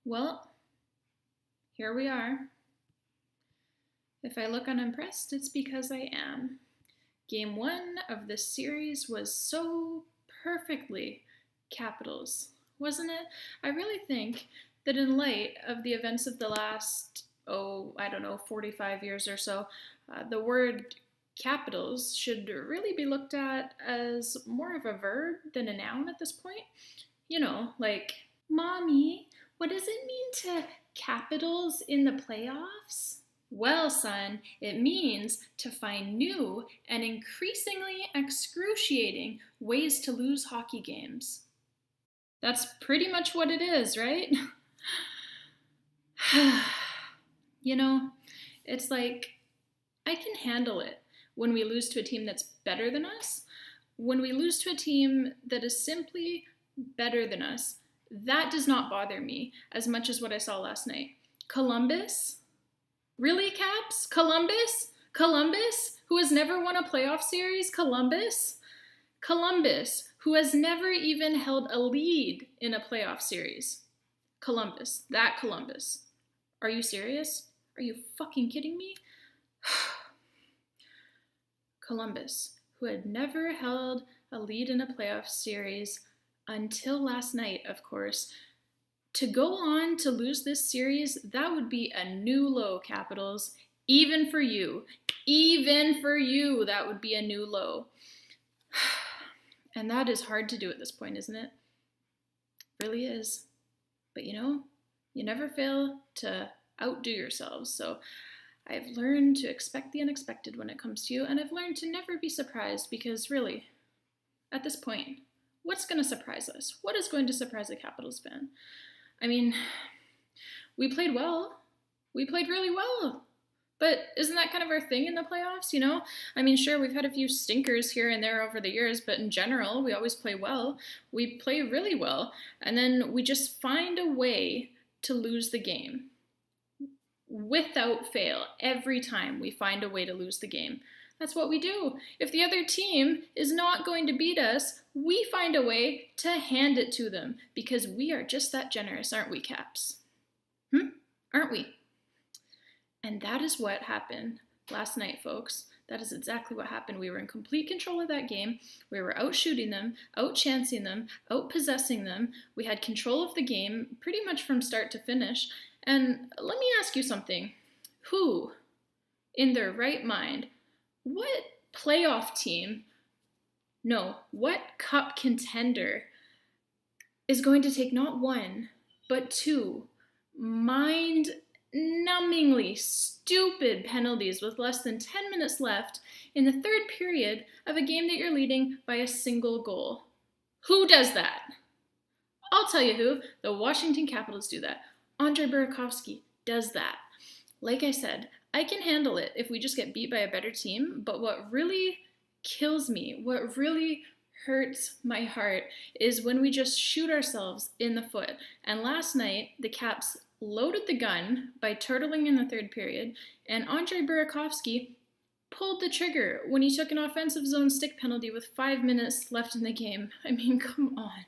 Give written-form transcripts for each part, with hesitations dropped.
Well, here we are. If I look unimpressed, it's because I am. Game 1 of this series was so perfectly Capitals, wasn't it? I really think that in light of the events of the last, 45 years or so, the word capitals should really be looked at as more of a verb than a noun at this point. You know, like, Mommy, what does it mean to capitals in the playoffs? Well, son, it means to find new and increasingly excruciating ways to lose hockey games. That's pretty much what it is, right? You know, it's like I can handle it when we lose to a team that's better than us. When we lose to a team that is simply better than us, that does not bother me as much as what I saw last night. Columbus? Really, Caps? Columbus? Columbus, who has never won a playoff series? Columbus? Columbus, who has never even held a lead in a playoff series. Columbus. That Columbus. Are you serious? Are you fucking kidding me? Columbus, who had never held a lead in a playoff series until last night, of course. To go on to lose this series, that would be a new low, Capitals. Even for you. Even for you, that would be a new low. And that is hard to do at this point, isn't it? It really is. But you know, you never fail to outdo yourselves. So I've learned to expect the unexpected when it comes to you, and I've learned to never be surprised because really, at this point, what's going to surprise us? What is going to surprise a Capitals fan? I mean, we played well. We played really well. But isn't that kind of our thing in the playoffs, you know? I mean, sure, we've had a few stinkers here and there over the years, but in general, we always play well. We play really well. And then we just find a way to lose the game. Without fail, every time we find a way to lose the game. That's what we do. If the other team is not going to beat us, we find a way to hand it to them because we are just that generous, aren't we, Caps? Aren't we? And that is what happened last night, folks. That is exactly what happened. We were in complete control of that game. We were out shooting them, out chancing them, out possessing them. We had control of the game pretty much from start to finish. And let me ask you something. Who, in their right mind, what playoff team, no, what cup contender is going to take not one, but two mind-numbingly stupid penalties with less than 10 minutes left in the third period of a game that you're leading by a single goal? Who does that? I'll tell you who. The Washington Capitals do that. Andrei Burakovsky does that. Like I said, I can handle it if we just get beat by a better team, but what really kills me, what really hurts my heart, is when we just shoot ourselves in the foot. And last night, the Caps loaded the gun by turtling in the third period, and Andrei Burakovsky pulled the trigger when he took an offensive zone stick penalty with 5 minutes left in the game. I mean, come on.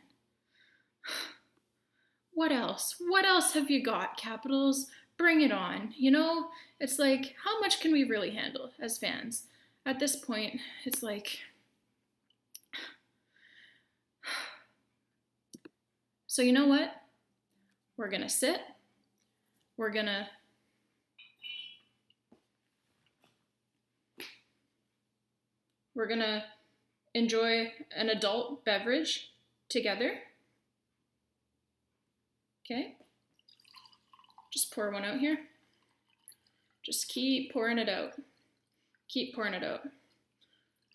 What else? What else have you got, Capitals? Bring it on. You know, it's like, how much can we really handle as fans? At this point, it's like... So you know what? We're going to sit. We're going to enjoy an adult beverage together. Okay? Just pour one out here. Just keep pouring it out. Keep pouring it out.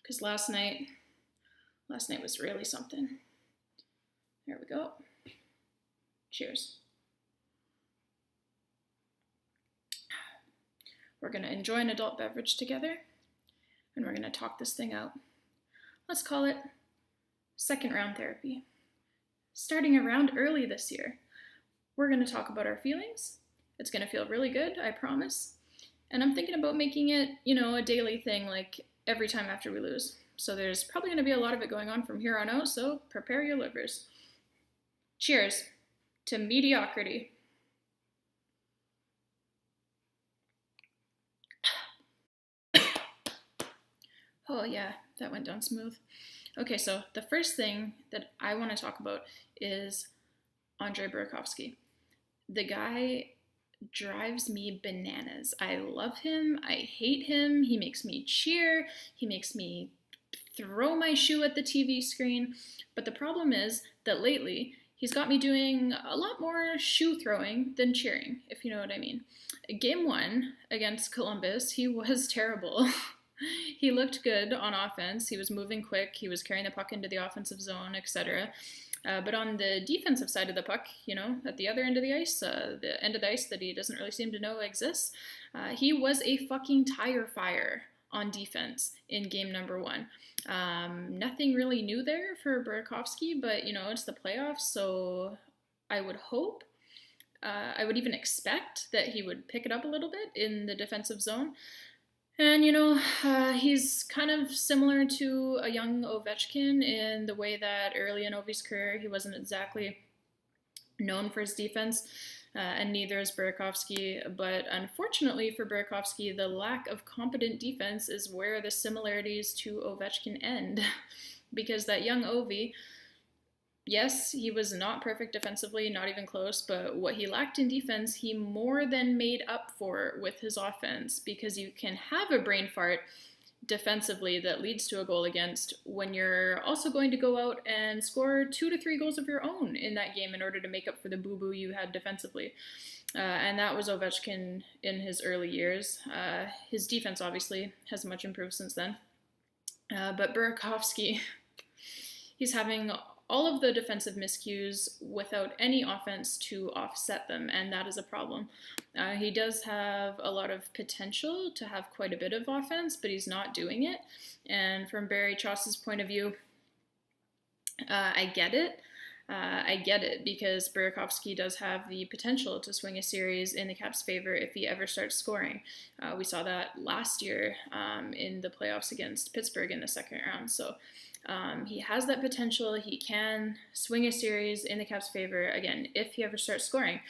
Because last night was really something. There we go. Cheers. We're going to enjoy an adult beverage together, and we're going to talk this thing out. Let's call it second round therapy. Starting a round early this year. We're going to talk about our feelings. It's going to feel really good, I promise. And I'm thinking about making it, a daily thing, like every time after we lose. So there's probably going to be a lot of it going on from here on out, so prepare your livers. Cheers to mediocrity. Oh, yeah, that went down smooth. Okay, so the first thing that I want to talk about is Andrei Burakovsky. The guy drives me bananas. I love him. I hate him. He makes me cheer. He makes me throw my shoe at the TV screen. But the problem is that lately he's got me doing a lot more shoe throwing than cheering, if you know what I mean. Game one against Columbus, he was terrible. He looked good on offense. He was moving quick. He was carrying the puck into the offensive zone, etc. But on the defensive side of the puck, at the other end of the ice, the end of the ice that he doesn't really seem to know exists, he was a fucking tire fire on defense in game number one. Nothing really new there for Burakovsky, but it's the playoffs, so I would hope, I would even expect that he would pick it up a little bit in the defensive zone. And, he's kind of similar to a young Ovechkin in the way that early in Ovi's career, he wasn't exactly known for his defense, and neither is Burakovsky. But unfortunately for Burakovsky, the lack of competent defense is where the similarities to Ovechkin end. Because that young Ovi, yes, he was not perfect defensively, not even close, but what he lacked in defense, he more than made up for with his offense, because you can have a brain fart defensively that leads to a goal against when you're also going to go out and score 2 to 3 goals of your own in that game in order to make up for the boo-boo you had defensively. And that was Ovechkin in his early years. His defense obviously has much improved since then. But Burakovsky, he's having all of the defensive miscues without any offense to offset them, and that is a problem. He does have a lot of potential to have quite a bit of offense, but he's not doing it. And from Barry Trotz's point of view, I get it. I get it, because Burakovsky does have the potential to swing a series in the Caps' favor if he ever starts scoring. We saw that last year in the playoffs against Pittsburgh in the second round. So he has that potential. He can swing a series in the Caps' favor, again, if he ever starts scoring.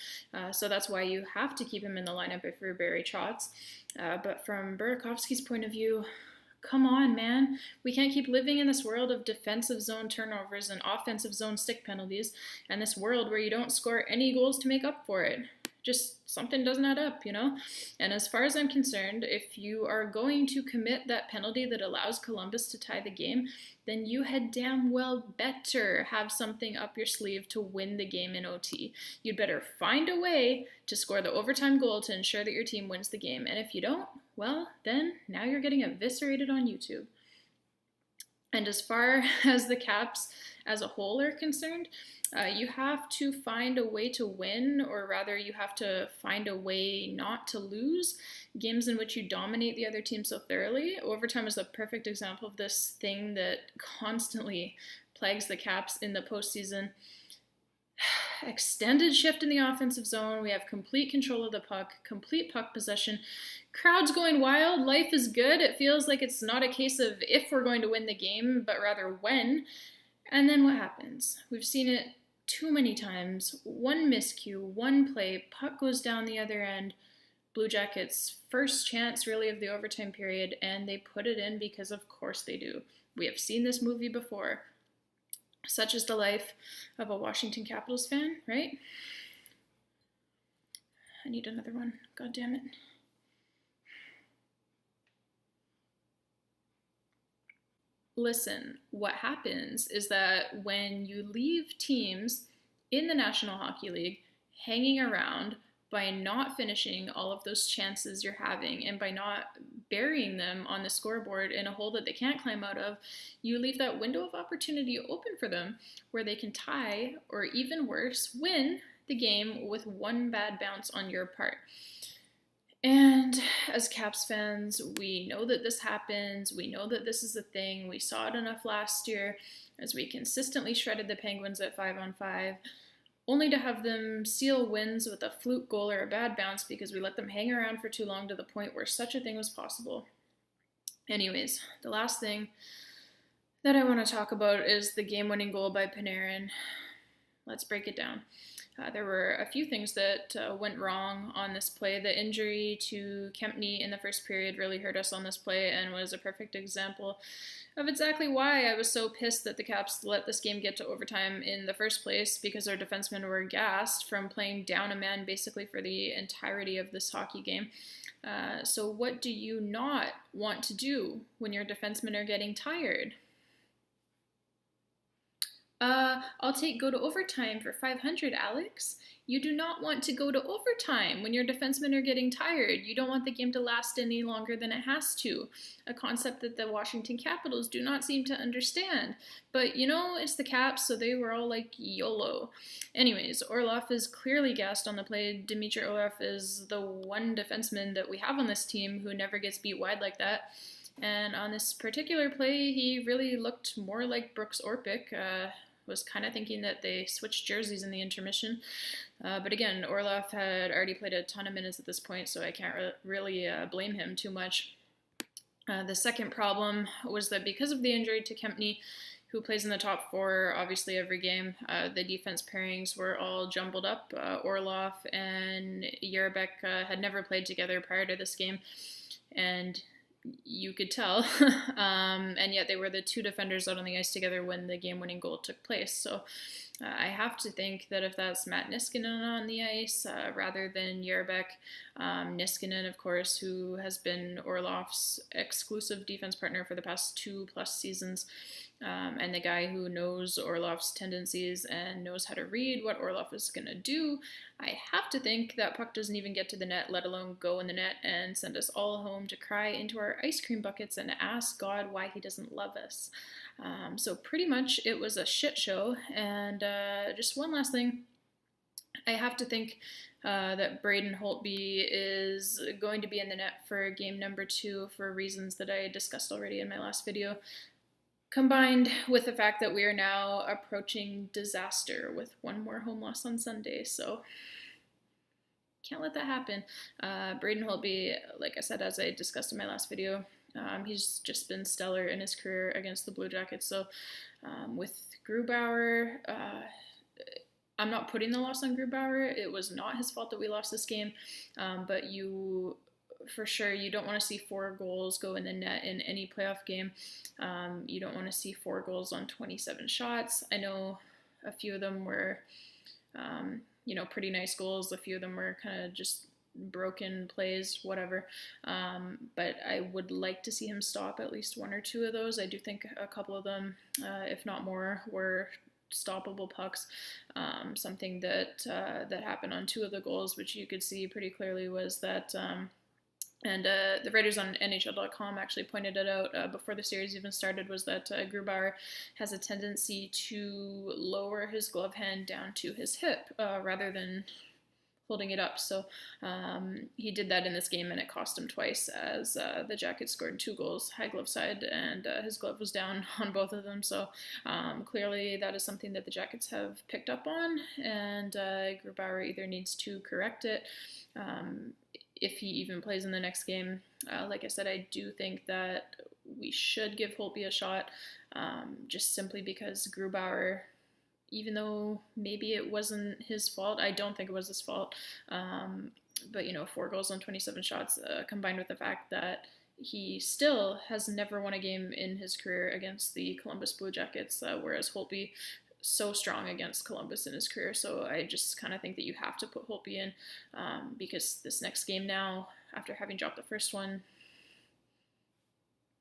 So that's why you have to keep him in the lineup if you're Barry Trotz. But from Burakovsky's point of view, come on, man. We can't keep living in this world of defensive zone turnovers and offensive zone stick penalties, and this world where you don't score any goals to make up for it. Just something doesn't add up, And as far as I'm concerned, if you are going to commit that penalty that allows Columbus to tie the game, then you had damn well better have something up your sleeve to win the game in OT. You'd better find a way to score the overtime goal to ensure that your team wins the game. And if you don't, well, then now you're getting eviscerated on YouTube. And as far as the Caps as a whole are concerned, you have to find a way to win, or rather you have to find a way not to lose games in which you dominate the other team so thoroughly. Overtime is a perfect example of this thing that constantly plagues the Caps in the postseason. Extended shift in the offensive zone. We have complete control of the puck, complete puck possession. Crowd's going wild. Life is good. It feels like it's not a case of if we're going to win the game, but rather when. And then what happens? We've seen it too many times. One miscue, one play, puck goes down the other end. Blue Jackets' first chance, really, of the overtime period, and they put it in because of course they do. We have seen this movie before. Such is the life of a Washington Capitals fan, right? I need another one. God damn it. Listen, what happens is that when you leave teams in the National Hockey League hanging around by not finishing all of those chances you're having and by not burying them on the scoreboard in a hole that they can't climb out of, you leave that window of opportunity open for them where they can tie, or even worse, win the game with one bad bounce on your part. And as Caps fans, we know that this happens. We know that this is a thing. We saw it enough last year as we consistently shredded the Penguins at 5-on-5, only to have them seal wins with a fluke goal or a bad bounce because we let them hang around for too long to the point where such a thing was possible. Anyways, the last thing that I want to talk about is the game-winning goal by Panarin. let's break it down. There were a few things that went wrong on this play. The injury to Kempney in the first period really hurt us on this play and was a perfect example of exactly why I was so pissed that the Caps let this game get to overtime in the first place, because our defensemen were gassed from playing down a man basically for the entirety of this hockey game. So what do you not want to do when your defensemen are getting tired? I'll take go to overtime for 500, Alex. You do not want to go to overtime when your defensemen are getting tired. You don't want the game to last any longer than it has to. A concept that the Washington Capitals do not seem to understand. But, you know, it's the Caps, so they were all like, YOLO. Anyways, Orlov is clearly gassed on the play. Dmitry Orlov is the one defenseman that we have on this team who never gets beat wide like that. And on this particular play, he really looked more like Brooks Orpik. Was kind of thinking that they switched jerseys in the intermission. But again, Orlov had already played a ton of minutes at this point, so I can't really blame him too much. The second problem was that because of the injury to Kempney, who plays in the top four obviously every game, the defense pairings were all jumbled up. Orlov and Yarabek had never played together prior to this game, and you could tell, and yet they were the two defenders out on the ice together when the game-winning goal took place. So I have to think that if that's Matt Niskanen on the ice rather than Yarabek, Niskanen, of course, who has been Orlov's exclusive defense partner for the past 2+ seasons, and the guy who knows Orlov's tendencies and knows how to read what Orlov is going to do, I have to think that puck doesn't even get to the net, let alone go in the net and send us all home to cry into our ice cream buckets and ask God why he doesn't love us. So pretty much it was a shit show. And just one last thing. I have to think that Braden Holtby is going to be in the net for game number 2 for reasons that I discussed already in my last video, combined with the fact that we are now approaching disaster with one more home loss on Sunday. So can't let that happen. Braden Holtby, like I said, as I discussed in my last video, he's just been stellar in his career against the Blue Jackets. So with Grubauer, I'm not putting the loss on Grubauer. It was not his fault that we lost this game, but for sure, you don't want to see 4 goals go in the net in any playoff game. You don't want to see 4 goals on 27 shots. I know a few of them were, pretty nice goals. A few of them were kind of just broken plays, whatever. But I would like to see him stop at least 1 or 2 of those. I do think a couple of them, if not more, were stoppable pucks. Something that happened on 2 of the goals, which you could see pretty clearly, was that and the writers on NHL.com actually pointed it out before the series even started, was that Grubauer has a tendency to lower his glove hand down to his hip rather than holding it up. So he did that in this game, and it cost him twice, as the Jackets scored 2 goals high glove side, and his glove was down on both of them. So clearly that is something that the Jackets have picked up on, and Grubauer either needs to correct it if he even plays in the next game. Like I said, I do think that we should give Holtby a shot, just simply because Grubauer, even though maybe it wasn't his fault, I don't think it was his fault, but 4 goals on 27 shots, combined with the fact that he still has never won a game in his career against the Columbus Blue Jackets, whereas Holtby so strong against Columbus in his career. So I just kind of think that you have to put Holtby in, because this next game now, after having dropped the first one,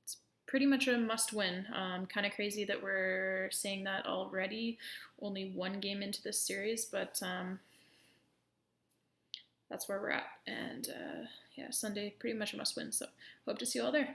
it's pretty much a must-win. Kind of crazy that we're saying that already, only 1 game into this series, but that's where we're at. And yeah, Sunday, pretty much a must-win. So hope to see you all there.